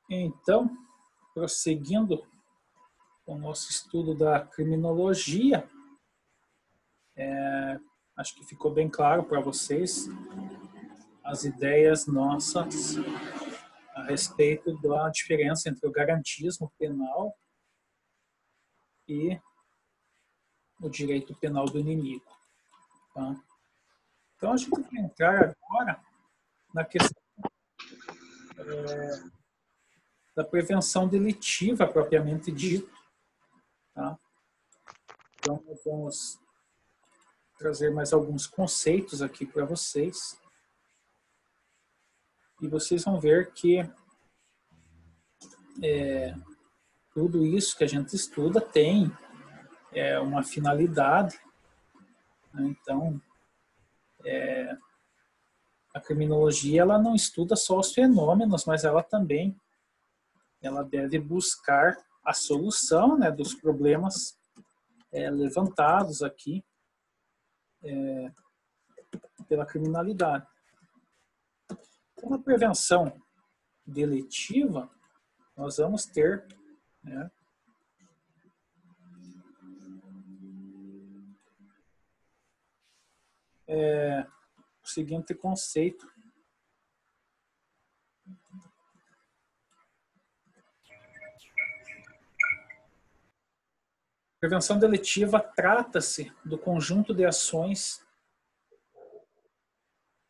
Então, prosseguindo com o nosso estudo da criminologia, acho que ficou bem claro para vocês as ideias nossas a respeito da diferença entre o garantismo penal e o direito penal do inimigo. Tá? Então, a gente vai entrar agora na questão da prevenção delitiva, propriamente dito. Tá? Então, nós vamos trazer mais alguns conceitos aqui para vocês. E vocês vão ver que tudo isso que a gente estuda tem uma finalidade. Né? Então, a criminologia ela não estuda só os fenômenos, mas ela também deve buscar a solução, né, dos problemas levantados aqui pela criminalidade. Então, na prevenção delitiva, nós vamos ter, né, o seguinte conceito. Prevenção delitiva trata-se do conjunto de ações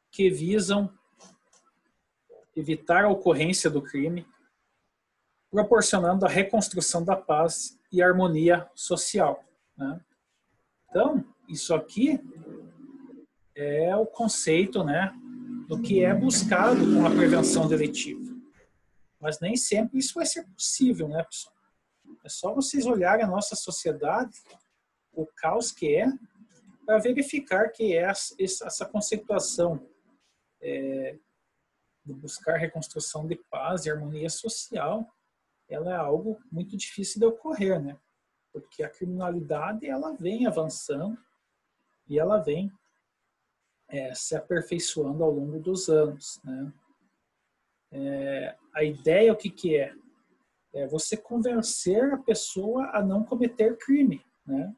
que visam evitar a ocorrência do crime, proporcionando a reconstrução da paz e a harmonia social. Né? Então, isso aqui é o conceito, né, do que é buscado com a prevenção delitiva. Mas nem sempre isso vai ser possível, né, pessoal? É só vocês olharem a nossa sociedade, o caos que é, para verificar que essa conceituação de buscar reconstrução de paz e harmonia social, ela é algo muito difícil de ocorrer, né? Porque a criminalidade ela vem avançando e ela vem se aperfeiçoando ao longo dos anos, né? A ideia o que é? É você convencer a pessoa a não cometer crime, né?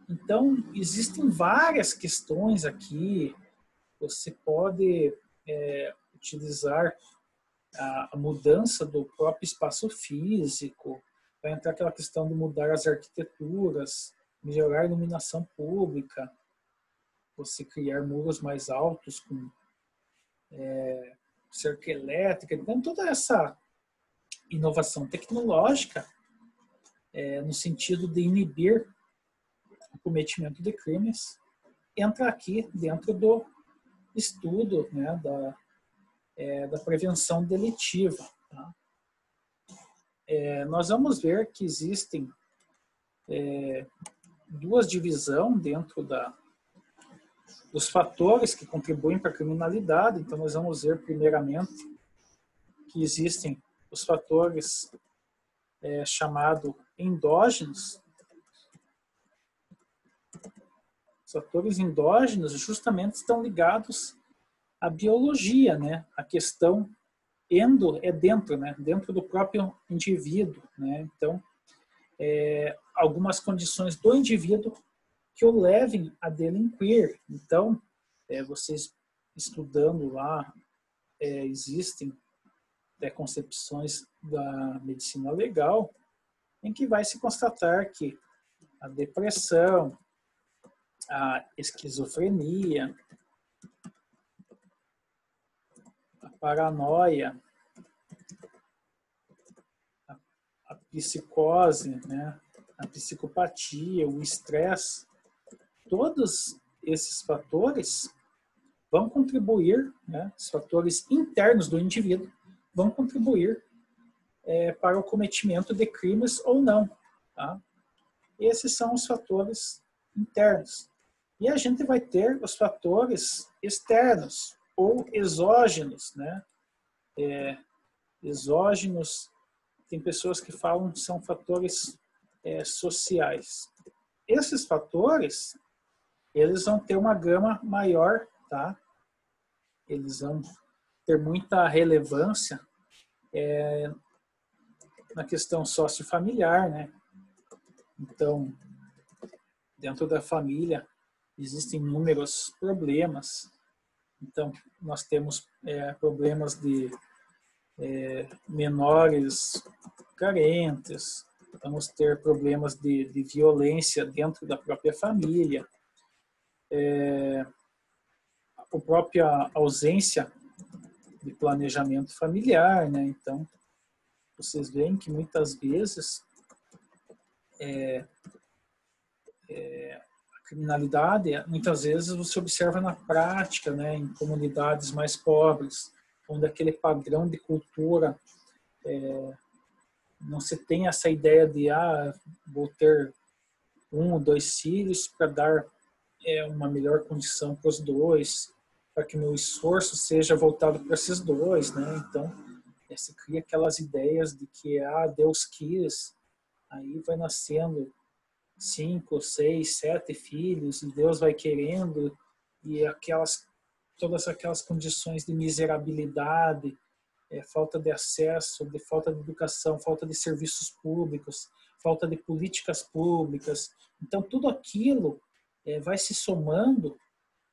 Então, existem várias questões aqui. Você pode utilizar a mudança do próprio espaço físico, vai entrar aquela questão de mudar as arquiteturas, melhorar a iluminação pública, você criar muros mais altos com cerca elétrica. Então, toda essa inovação tecnológica, no sentido de inibir o cometimento de crimes, entra aqui dentro do estudo, né, da prevenção delitiva. Tá? Nós vamos ver que existem duas divisões dentro dos fatores que contribuem para a criminalidade. Então, nós vamos ver, primeiramente, que existem os fatores chamados endógenos. Os fatores endógenos justamente estão ligados à biologia, né? A questão endo é dentro, né? Dentro do próprio indivíduo, né? Então, algumas condições do indivíduo que o levem a delinquir. Então, vocês estudando lá, existem concepções da medicina legal em que vai se constatar que a depressão, a esquizofrenia, a paranoia, a psicose, né, a psicopatia, o estresse, todos esses fatores vão contribuir, né, os fatores internos do indivíduo vão contribuir para o cometimento de crimes ou não. Tá? Esses são os fatores internos. E a gente vai ter os fatores externos ou exógenos. Né? Exógenos, tem pessoas que falam que são fatores sociais. Esses fatores, eles vão ter uma gama maior, tá? Eles vão ter muita relevância na questão sociofamiliar, né? Então, dentro da família existem inúmeros problemas. Então, nós temos problemas de menores carentes, vamos ter problemas de violência dentro da própria família, a própria ausência de planejamento familiar, né? Então, vocês veem que muitas vezes a criminalidade, muitas vezes você observa na prática, né, em comunidades mais pobres, onde aquele padrão de cultura não se tem essa ideia de vou ter 1 ou 2 filhos para dar uma melhor condição para os dois, para que meu esforço seja voltado para esses dois, né? Então, se cria aquelas ideias de que Deus quis, aí vai nascendo 5, 6, 7 filhos e Deus vai querendo, e todas aquelas condições de miserabilidade, falta de acesso, de falta de educação, falta de serviços públicos, falta de políticas públicas. Então, tudo aquilo vai se somando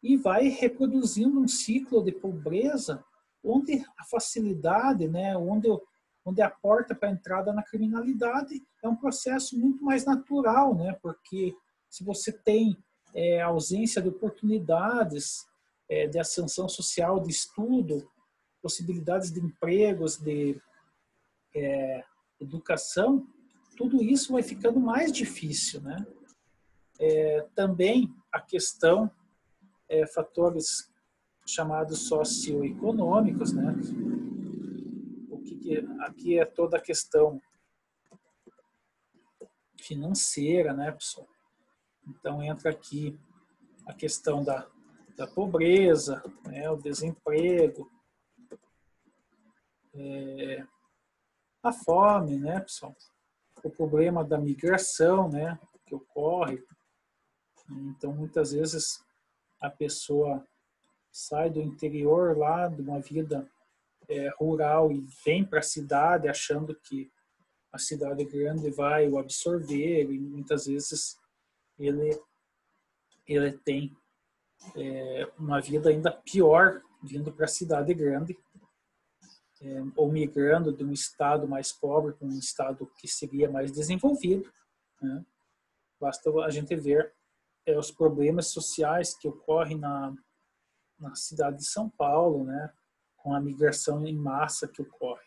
e vai reproduzindo um ciclo de pobreza, onde a facilidade, né, onde a porta para a entrada na criminalidade é um processo muito mais natural, né, porque se você tem ausência de oportunidades de ascensão social, de estudo, possibilidades de empregos, de educação, tudo isso vai ficando mais difícil, né? Também a questão, fatores chamados socioeconômicos, né? Aqui é toda a questão financeira, né, pessoal? Então entra aqui a questão da pobreza, né, o desemprego, a fome, né, pessoal? O problema da migração, né, que ocorre. Então, muitas vezes, a pessoa sai do interior lá, de uma vida rural, e vem para a cidade achando que a cidade grande vai o absorver, e muitas vezes ele tem uma vida ainda pior vindo para a cidade grande, ou migrando de um estado mais pobre para um estado que seria mais desenvolvido, né? Basta a gente ver os problemas sociais que ocorrem na cidade de São Paulo, né? Com a migração em massa que ocorre.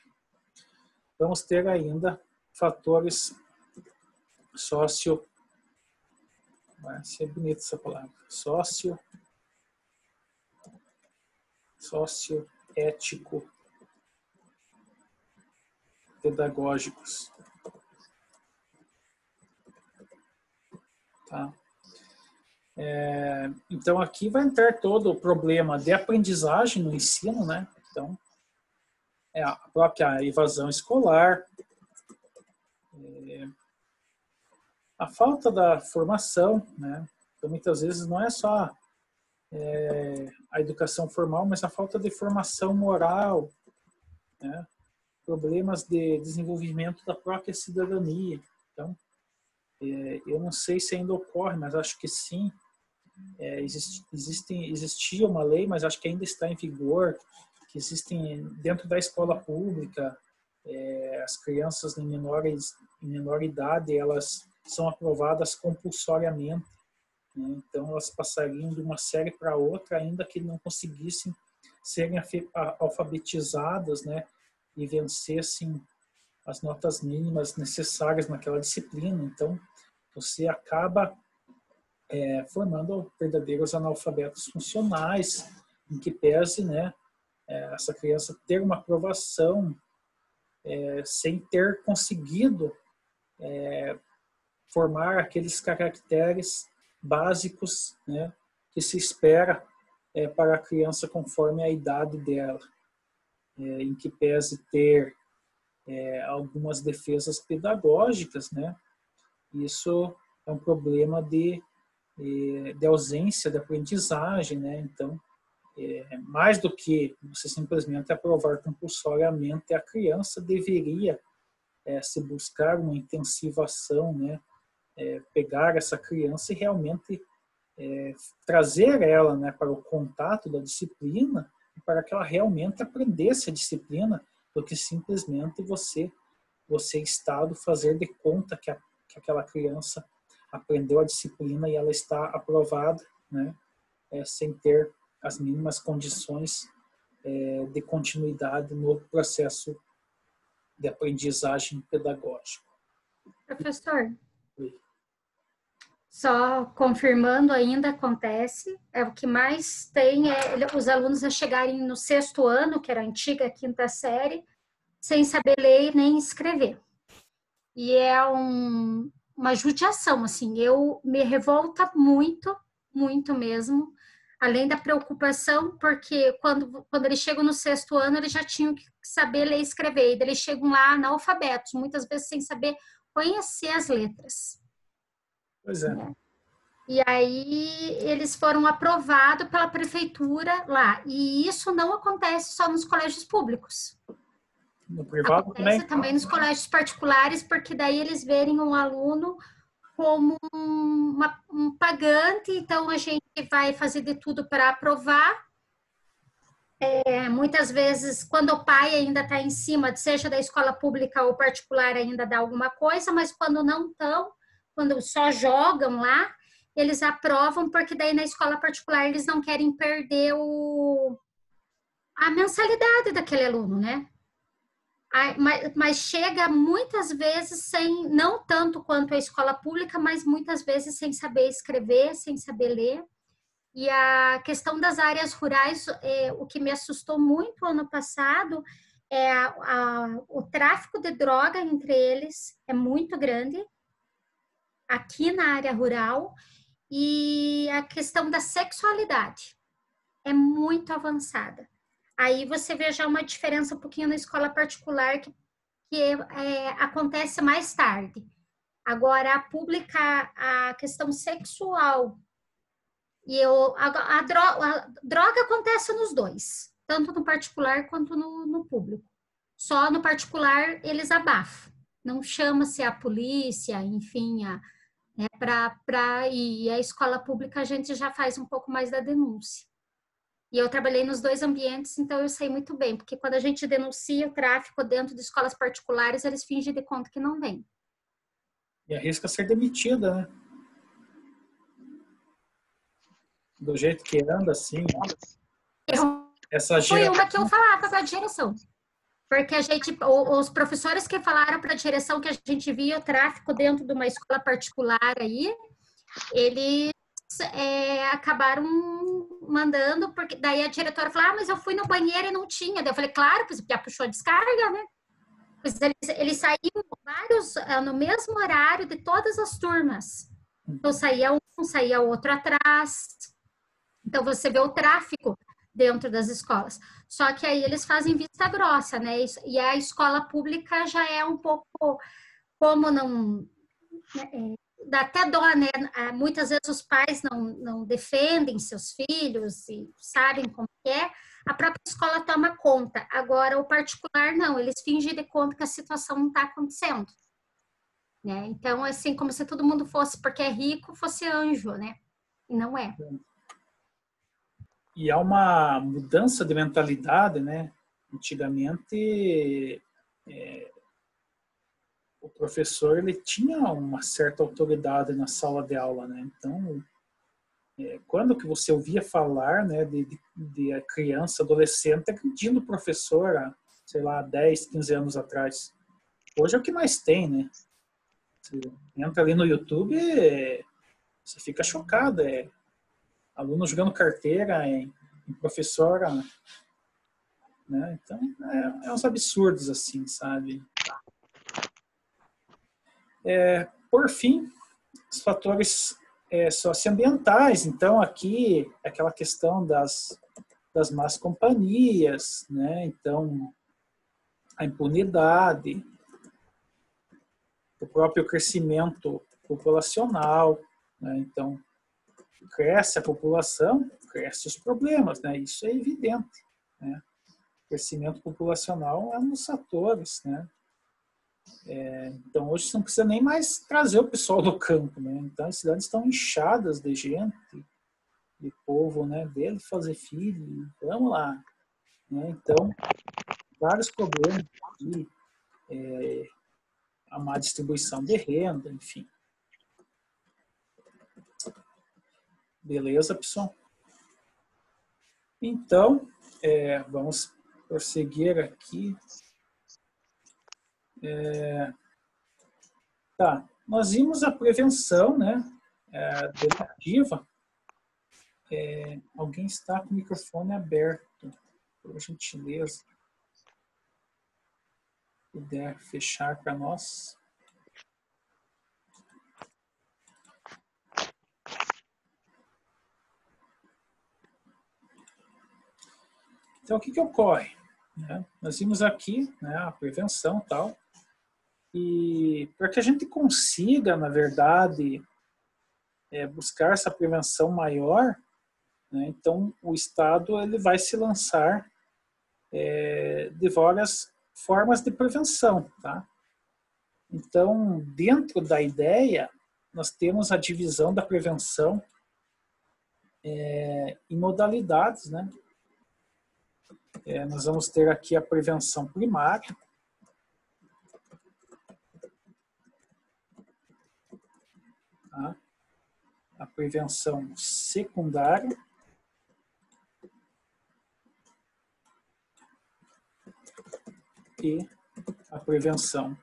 Vamos ter ainda fatores vai ser bonita essa palavra, socioético pedagógicos. Tá? Então, aqui vai entrar todo o problema de aprendizagem no ensino, né? Então, a própria evasão escolar, a falta da formação, né? Então, muitas vezes não é só a educação formal, mas a falta de formação moral, né? Problemas de desenvolvimento da própria cidadania. Então, eu não sei se ainda ocorre, mas acho que sim. Existia uma lei, mas acho que ainda está em vigor, que existem dentro da escola pública, as crianças em menor idade, elas são aprovadas compulsoriamente, né? Então elas passariam de uma série para outra, ainda que não conseguissem serem alfabetizadas, né? E vencessem as notas mínimas necessárias naquela disciplina. Então você acaba formando verdadeiros analfabetos funcionais, em que pese, né, essa criança ter uma aprovação sem ter conseguido formar aqueles caracteres básicos, né, que se espera para a criança conforme a idade dela, em que pese ter algumas defesas pedagógicas, né, isso é um problema de ausência de aprendizagem, né? Então, mais do que você simplesmente aprovar compulsoriamente, a criança deveria se buscar uma intensivação, né? Pegar essa criança e realmente trazer ela, né, para o contato da disciplina, para que ela realmente aprendesse a disciplina, do que simplesmente você Estado, fazer de conta que aquela criança aprendeu a disciplina e ela está aprovada, né, sem ter as mínimas condições de continuidade no processo de aprendizagem pedagógico. Professor, Oi. só confirmando, ainda acontece, o que mais tem os alunos a chegarem no 6º ano, que era a antiga 5ª série, sem saber ler nem escrever. E é uma judiação, assim, me revolta muito, muito mesmo, além da preocupação, porque quando eles chegam no 6º ano, eles já tinham que saber ler e escrever, e eles chegam lá analfabetos, muitas vezes sem saber conhecer as letras. Pois é. Né? E aí eles foram aprovados pela prefeitura lá, e isso não acontece só nos colégios públicos. No privado também nos colégios particulares, porque daí eles verem um aluno como um pagante, então a gente vai fazer de tudo para aprovar. Muitas vezes, quando o pai ainda está em cima, seja da escola pública ou particular, ainda dá alguma coisa, mas quando não estão, quando só jogam lá, eles aprovam, porque daí na escola particular eles não querem perder a mensalidade daquele aluno, né? Mas chega muitas vezes sem, não tanto quanto a escola pública, mas muitas vezes sem saber escrever, sem saber ler. E a questão das áreas rurais, o que me assustou muito ano passado é o tráfico de droga entre eles é muito grande aqui na área rural, e a questão da sexualidade é muito avançada. Aí você vê já uma diferença um pouquinho na escola particular, que acontece mais tarde. Agora, a pública, a questão sexual, e a droga acontece nos dois, tanto no particular quanto no público. Só no particular eles abafam, não chama-se a polícia, enfim, e a escola pública a gente já faz um pouco mais da denúncia. E eu trabalhei nos dois ambientes, então eu sei muito bem, porque quando a gente denuncia o tráfico dentro de escolas particulares, eles fingem de conta que não vem. E arrisca ser demitida, né? Do jeito que anda, assim. Foi uma que eu falava para a direção. Porque os professores que falaram para a direção que a gente via o tráfico dentro de uma escola particular aí, eles acabaram mandando, porque daí a diretora falou, mas eu fui no banheiro e não tinha. Daí eu falei, claro, porque já puxou a descarga, né? Pois eles saíam vários no mesmo horário de todas as turmas. Então saía um, saía outro atrás. Então você vê o tráfico dentro das escolas. Só que aí eles fazem vista grossa, né? E a escola pública já é um pouco, como não... dá até dó, né? Muitas vezes os pais não defendem seus filhos e sabem como é. A própria escola toma conta. Agora, o particular, não. Eles fingem de conta que a situação não está acontecendo. Né? Então, assim, como se todo mundo fosse, porque é rico, fosse anjo, né? E não é. E há uma mudança de mentalidade, né? Antigamente, o professor ele tinha uma certa autoridade na sala de aula, né? Então, quando que você ouvia falar, né, de a criança, adolescente agredindo o professor, sei lá, 10, 15 anos atrás? Hoje é o que mais tem, né? Você entra ali no YouTube, você fica chocado, aluno jogando carteira em professora, né? Então, é uns absurdos, assim, sabe? Por fim, os fatores socioambientais. Então, aqui, aquela questão das más companhias, né? Então, a impunidade, o próprio crescimento populacional, né? Então, cresce a população, crescem os problemas, né? Isso é evidente, né? O crescimento populacional é um dos fatores, né? Então, hoje você não precisa nem mais trazer o pessoal do campo, né? Então, as cidades estão inchadas de gente, de povo, né? Dele fazer filho, vamos lá, né? Então, vários problemas aqui, a má distribuição de renda, enfim. Beleza, pessoal? Então, vamos prosseguir aqui. Tá, nós vimos a prevenção, né, delativa. Alguém está com o microfone aberto, por gentileza. Puder fechar para nós. Então, o que ocorre? Né? Nós vimos aqui, né, a prevenção e tal, e para que a gente consiga, na verdade, buscar essa prevenção maior, né, então o Estado ele vai se lançar de várias formas de prevenção. Tá? Então, dentro da ideia, nós temos a divisão da prevenção em modalidades, né? Nós vamos ter aqui a prevenção primária, tá? A prevenção secundária e a prevenção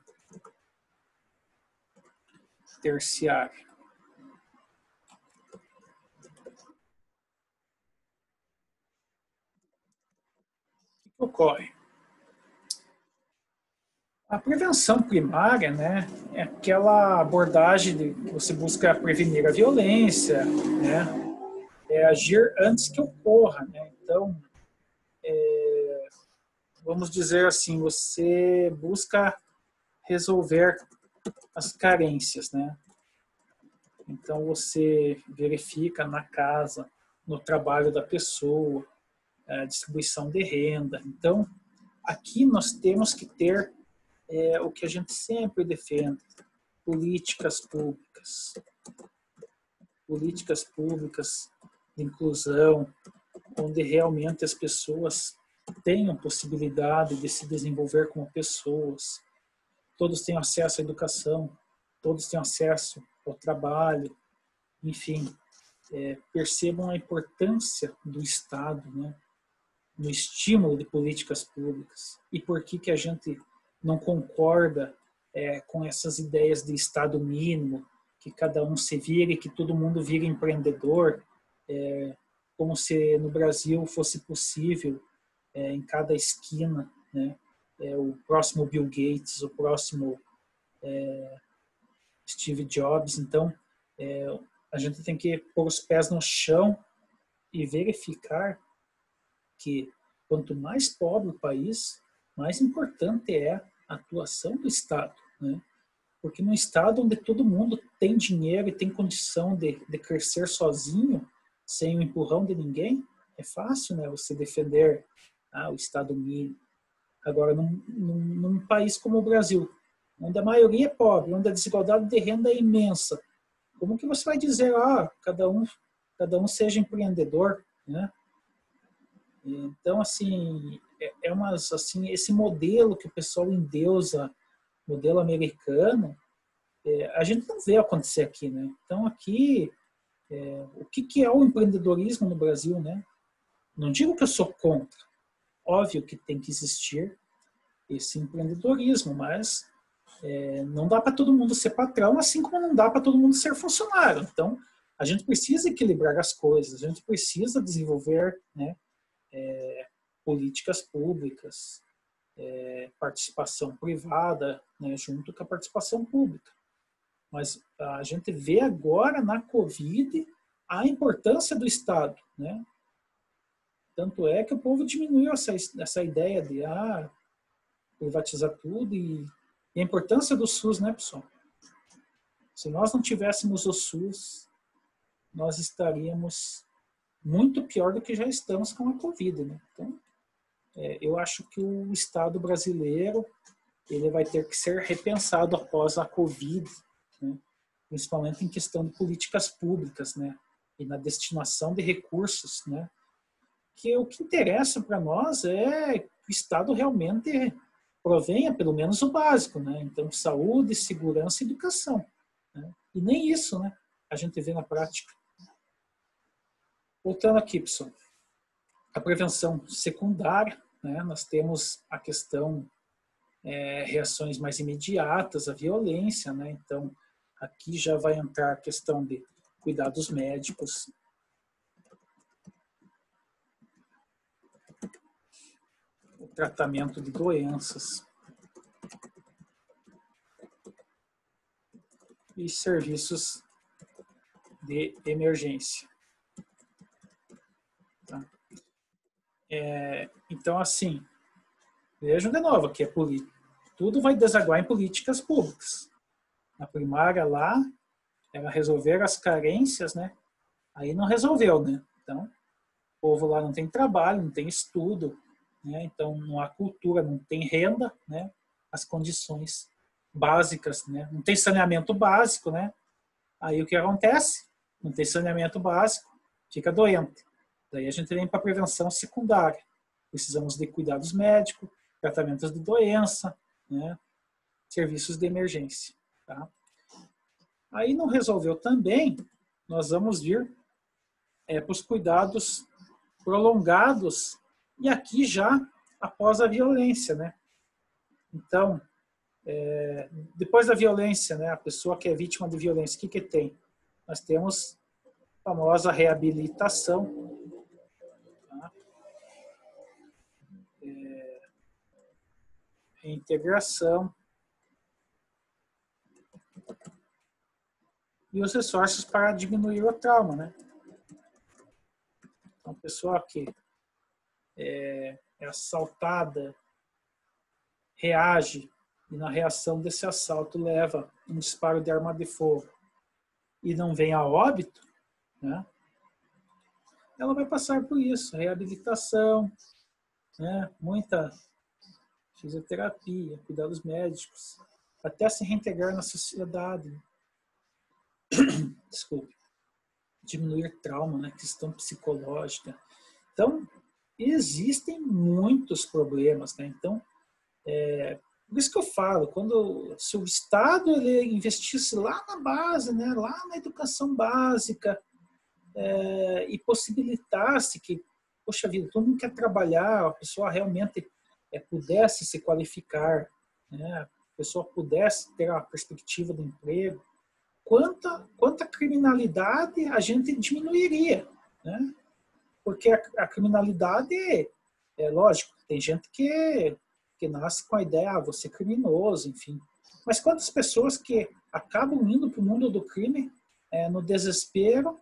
terciária. O que ocorre? A prevenção primária, né, é aquela abordagem que você busca prevenir a violência, né, agir antes que ocorra, né. Então, vamos dizer assim, você busca resolver as carências, né. Então, você verifica na casa, no trabalho da pessoa, a distribuição de renda. Então, aqui nós temos que ter o que a gente sempre defende, políticas públicas. Políticas públicas de inclusão, onde realmente as pessoas tenham possibilidade de se desenvolver como pessoas. Todos tenham acesso à educação, todos tenham acesso ao trabalho, enfim, percebam a importância do Estado, né, no estímulo de políticas públicas. E por que a gente não concorda com essas ideias de Estado mínimo, que cada um se vire, que todo mundo vire empreendedor, como se no Brasil fosse possível, em cada esquina, né, o próximo Bill Gates, o próximo Steve Jobs. Então, a gente tem que pôr os pés no chão e verificar que quanto mais pobre o país, mais importante é a atuação do Estado, né? Porque no Estado onde todo mundo tem dinheiro e tem condição de crescer sozinho, sem o empurrão de ninguém, é fácil, né, você defender o Estado mínimo. Agora, num país como o Brasil, onde a maioria é pobre, onde a desigualdade de renda é imensa, como que você vai dizer, cada um seja empreendedor, né? Então, assim, assim, esse modelo que o pessoal endeusa, modelo americano, a gente não vê acontecer aqui, né? Então, aqui, o que é o empreendedorismo no Brasil, né? Não digo que eu sou contra. Óbvio que tem que existir esse empreendedorismo, mas não dá para todo mundo ser patrão, assim como não dá para todo mundo ser funcionário. Então, a gente precisa equilibrar as coisas, a gente precisa desenvolver, né, políticas públicas, participação privada, né, junto com a participação pública. Mas a gente vê agora na Covid a importância do Estado, né? Tanto é que o povo diminuiu essa ideia de privatizar tudo e a importância do SUS, né, pessoal? Se nós não tivéssemos o SUS, nós estaríamos muito pior do que já estamos com a Covid, né? Então, eu acho que o Estado brasileiro ele vai ter que ser repensado após a Covid, né? Principalmente em questão de políticas públicas, né? E na destinação de recursos, né? Que o que interessa para nós é que o Estado realmente provenha pelo menos o básico, né? Então, saúde, segurança e educação, né? E nem isso, né? A gente vê na prática. Voltando aqui, pessoal. A prevenção secundária, né? Nós temos a questão reações mais imediatas à violência, né? Então, aqui já vai entrar a questão de cuidados médicos, o tratamento de doenças e serviços de emergência. Tá? Então, assim, vejam de novo que tudo vai desaguar em políticas públicas. Na primária lá, era resolver as carências, né? Aí não resolveu, né? Então, o povo lá não tem trabalho, não tem estudo, né? Então não há cultura, não tem renda, né? As condições básicas, né? Não tem saneamento básico, né? Aí o que acontece? Não tem saneamento básico, fica doente. Daí a gente vem para a prevenção secundária. Precisamos de cuidados médicos, tratamentos de doença, né? Serviços de emergência, tá? Aí não resolveu também, nós vamos vir para os cuidados prolongados e aqui já após a violência, né? Então, depois da violência, né, a pessoa que é vítima de violência, o que tem? Nós temos a famosa reabilitação, tá? Reintegração e os esforços para diminuir o trauma, né? Então, a pessoa que é assaltada, reage e na reação desse assalto leva um disparo de arma de fogo e não vem a óbito, né? Ela vai passar por isso, reabilitação, né? Muita fisioterapia, cuidados médicos, até se reintegrar na sociedade. Desculpe. Diminuir trauma, né? Questão psicológica. Então, existem muitos problemas, né? Então, por isso que eu falo, se o Estado ele investisse lá na base, né? Lá na educação básica, e possibilitasse que, poxa vida, todo mundo quer trabalhar, a pessoa realmente pudesse se qualificar, né? A pessoa pudesse ter a perspectiva do emprego, quanta criminalidade a gente diminuiria, né? Porque a criminalidade, lógico, tem gente que nasce com a ideia, vou ser criminoso, enfim. Mas quantas pessoas que acabam indo para o mundo do crime no desespero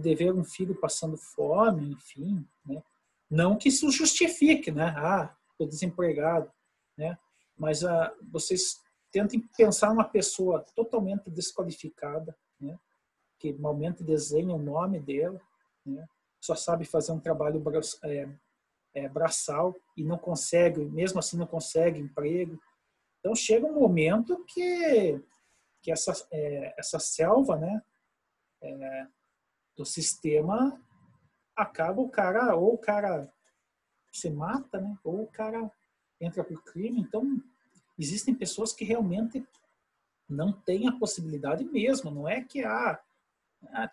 de ver um filho passando fome, enfim, né? Não que isso justifique, né? Estou desempregado, né? Mas vocês tentem pensar numa pessoa totalmente desqualificada, né? Que normalmente desenha o nome dela, né? Só sabe fazer um trabalho braçal e não consegue, mesmo assim não consegue emprego. Então chega um momento que essa selva, né? Do sistema acaba o cara se mata, né? Ou o cara entra para o crime. Então existem pessoas que realmente não têm a possibilidade mesmo. Não é que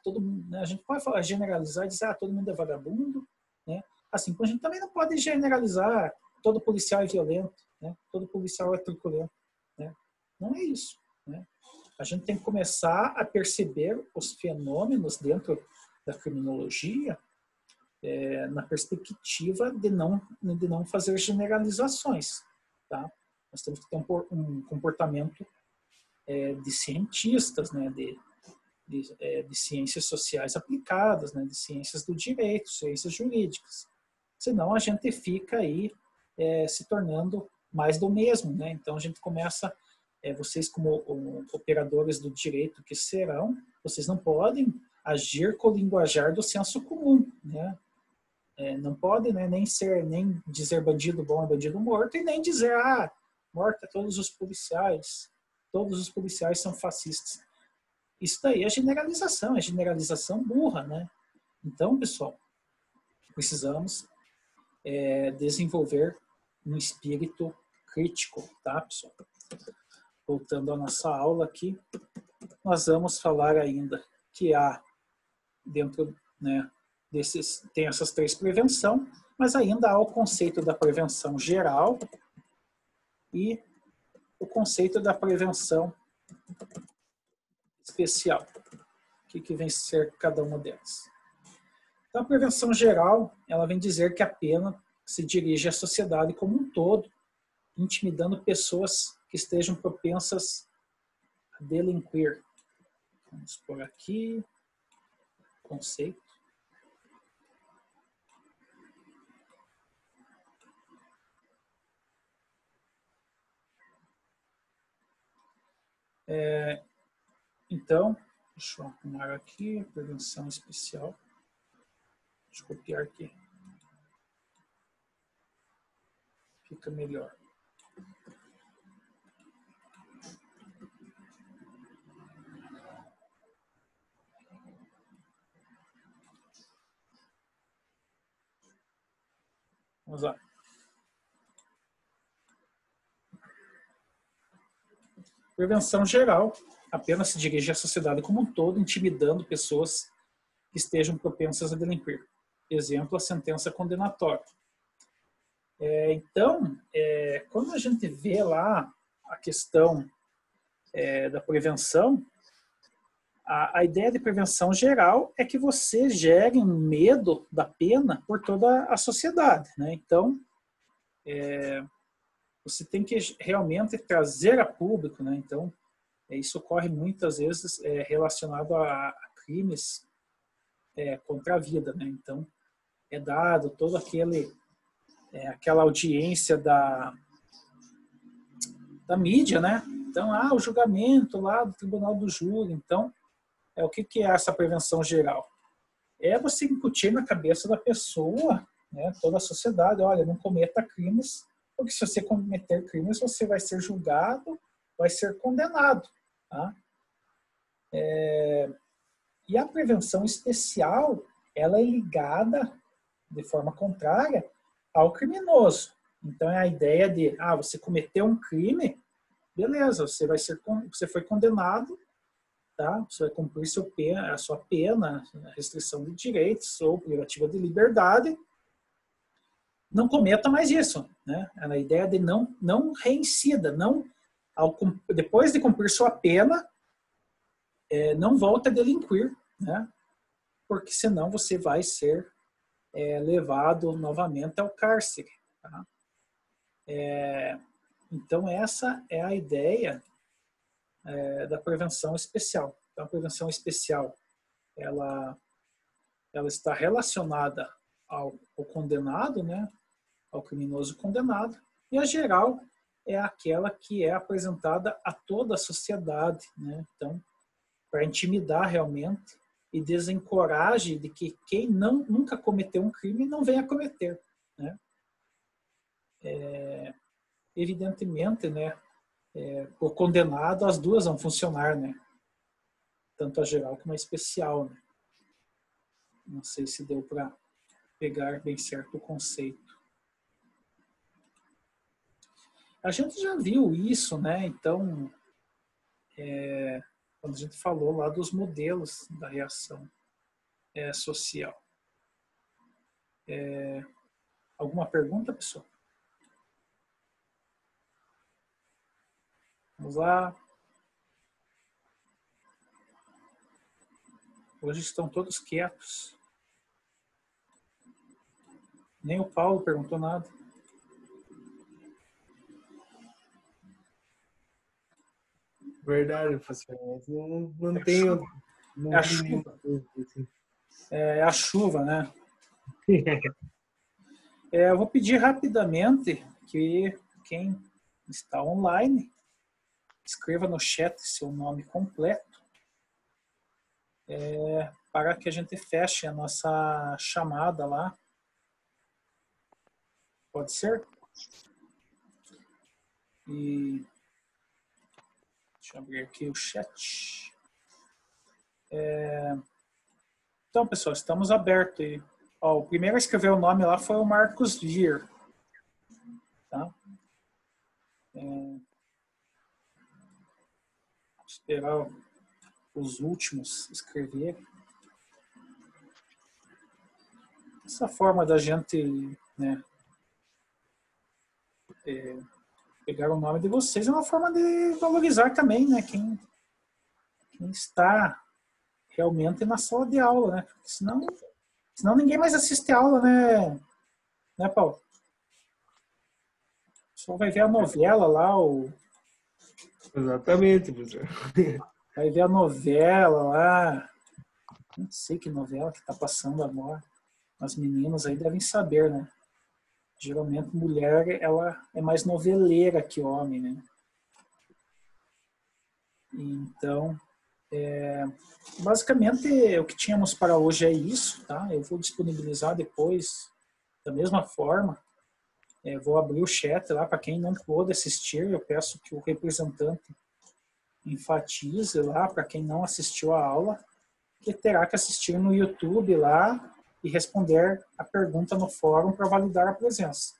todo mundo, né? A gente pode falar, generalizar e dizer todo mundo é vagabundo, né? Assim, a gente também não pode generalizar todo policial é violento, né? Todo policial é truculento, né? Não é isso, né? A gente tem que começar a perceber os fenômenos dentro da criminologia na perspectiva de não fazer generalizações, tá? Nós temos que ter um comportamento de cientistas, né? De ciências sociais aplicadas, né? De ciências do direito, ciências jurídicas. Senão a gente fica aí se tornando mais do mesmo, né? Então a gente começa, vocês como operadores do direito que serão, vocês não podem agir com o linguajar do senso comum, né? Não pode, né, nem dizer bandido bom é bandido morto, e nem dizer, morta todos os policiais são fascistas. Isso daí é generalização burra, né? Então, pessoal, precisamos desenvolver um espírito crítico, tá, pessoal? Voltando à nossa aula aqui, nós vamos falar ainda que há dentro, né, tem essas 3 prevenção, mas ainda há o conceito da prevenção geral e o conceito da prevenção especial. O que vem ser cada uma delas? Então, a prevenção geral, ela vem dizer que a pena se dirige à sociedade como um todo, intimidando pessoas que estejam propensas a delinquir. Vamos por aqui, conceito. Então, deixa eu arrumar aqui, prevenção especial. Deixa eu copiar aqui. Fica melhor. Vamos lá. Prevenção geral apenas se dirige à sociedade como um todo, intimidando pessoas que estejam propensas a delinquir. Exemplo, a sentença condenatória. Então, quando a gente vê lá a questão da prevenção, a ideia de prevenção geral é que você gere um medo da pena por toda a sociedade, né? Então, você tem que realmente trazer a público, né? Então, isso ocorre muitas vezes relacionado a crimes contra a vida, né? Então, é dado todo aquela audiência da mídia, né? Então, o julgamento lá do tribunal do júri. Então, o que é essa prevenção geral? É você incutir na cabeça da pessoa, né, toda a sociedade, olha, não cometa crimes, porque se você cometer crimes, você vai ser julgado, vai ser condenado. Tá? E a prevenção especial, ela é ligada, de forma contrária, ao criminoso. Então, é a ideia de, você cometeu um crime, beleza, você foi condenado, tá? Você vai cumprir a sua pena, restrição de direitos ou privativa de liberdade. Não cometa mais isso, né? É a ideia de não reincida, depois de cumprir sua pena, não volte a delinquir, né? Porque senão você vai ser levado novamente ao cárcere. Tá? Então, essa é a ideia da prevenção especial. Então, a prevenção especial, ela está relacionada ao condenado, né? Ao criminoso condenado, e a geral é aquela que é apresentada a toda a sociedade, né? Então, para intimidar realmente e desencoraje de que quem nunca cometeu um crime não venha cometer, né? Evidentemente, né? Por condenado, as duas vão funcionar, né? Tanto a geral como a especial, né? Não sei se deu para pegar bem certo o conceito. A gente já viu isso, né? Então, quando a gente falou lá dos modelos da reação social. Alguma pergunta, pessoal? Vamos lá. Hoje estão todos quietos. Nem o Paulo perguntou nada. Verdade, mas não tenho. Não É a vi chuva. nenhuma coisa assim. É a chuva, né? Eu vou pedir rapidamente que quem está online escreva no chat seu nome completo. para que a gente feche a nossa chamada lá. Pode ser? E deixa eu abrir aqui o chat. Então, pessoal, estamos abertos aí. Ó, o primeiro a escrever o nome lá foi o Marcos Vir. Tá? Vou esperar os últimos escreverem. Essa forma da gente, né, pegar o nome de vocês é uma forma de valorizar também, né, quem está realmente na sala de aula, né? Porque senão ninguém mais assiste a aula, né, Paulo? Só vai ver a novela lá, Exatamente, professor. vai ver a novela lá. Não sei que novela que está passando agora. As meninas aí devem saber, né? Geralmente mulher, ela é mais noveleira que homem, né? Então, basicamente, o que tínhamos para hoje é isso, tá? Eu vou disponibilizar depois, da mesma forma. Vou abrir o chat lá para quem não pôde assistir. Eu peço que o representante enfatize lá para quem não assistiu a aula, que terá que assistir no YouTube lá e responder a pergunta no fórum para validar a presença.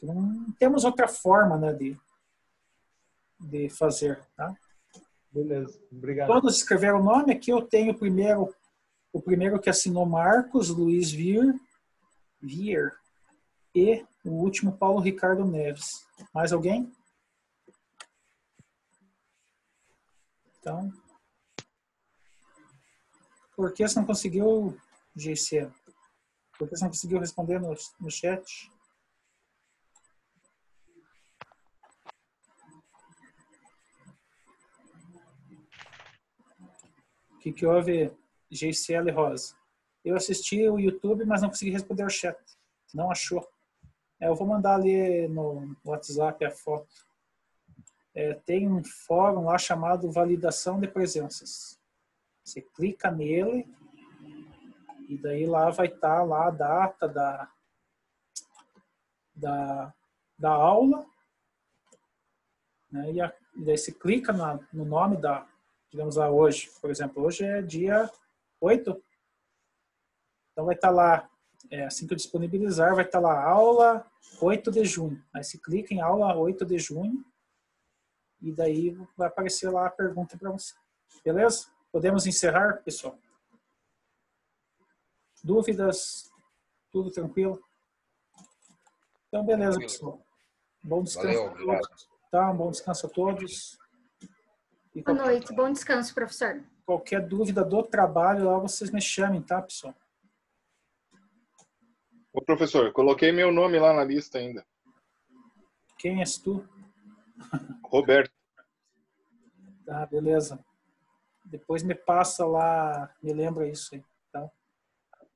Não temos outra forma, né, de fazer, tá? Beleza, obrigado. Todos escreveram o nome. Aqui eu tenho o primeiro que assinou Marcos Luiz Vier e o último Paulo Ricardo Neves. Mais alguém? Então, por que você não conseguiu, GC? Por que você não conseguiu responder no chat? O que houve, GCL Rosa? Eu assisti o YouTube, mas não consegui responder o chat. Não achou. Eu vou mandar ali no WhatsApp a foto. Tem um fórum lá chamado Validação de Presenças. Você clica nele e daí lá vai estar lá a data da aula, né? E daí você clica no nome digamos lá hoje, por exemplo, hoje é dia 8, então vai estar lá, assim que eu disponibilizar, vai estar lá aula 8 de junho, aí você clica em aula 8 de junho e daí vai aparecer lá a pergunta para você, beleza? Podemos encerrar, pessoal? Dúvidas? Tudo tranquilo? Então, beleza, pessoal. Bom descanso a todos. Tá? Um bom descanso a todos. Boa noite, bom descanso, professor. Qualquer dúvida do trabalho lá, vocês me chamem, tá, pessoal? Ô, professor, coloquei meu nome lá na lista ainda. Quem és tu? Roberto. Tá, beleza. Depois me passa lá, me lembra isso aí, tá?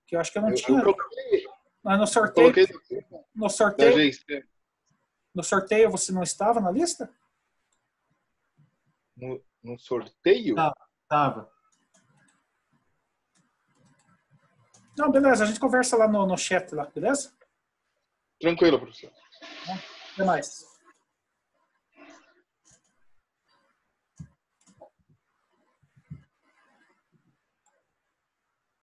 Que eu acho que eu não tinha. Mas no sorteio. No sorteio você não estava na lista? No sorteio? Tava. Não, beleza, a gente conversa lá no chat lá, beleza? Tranquilo, professor. Até mais.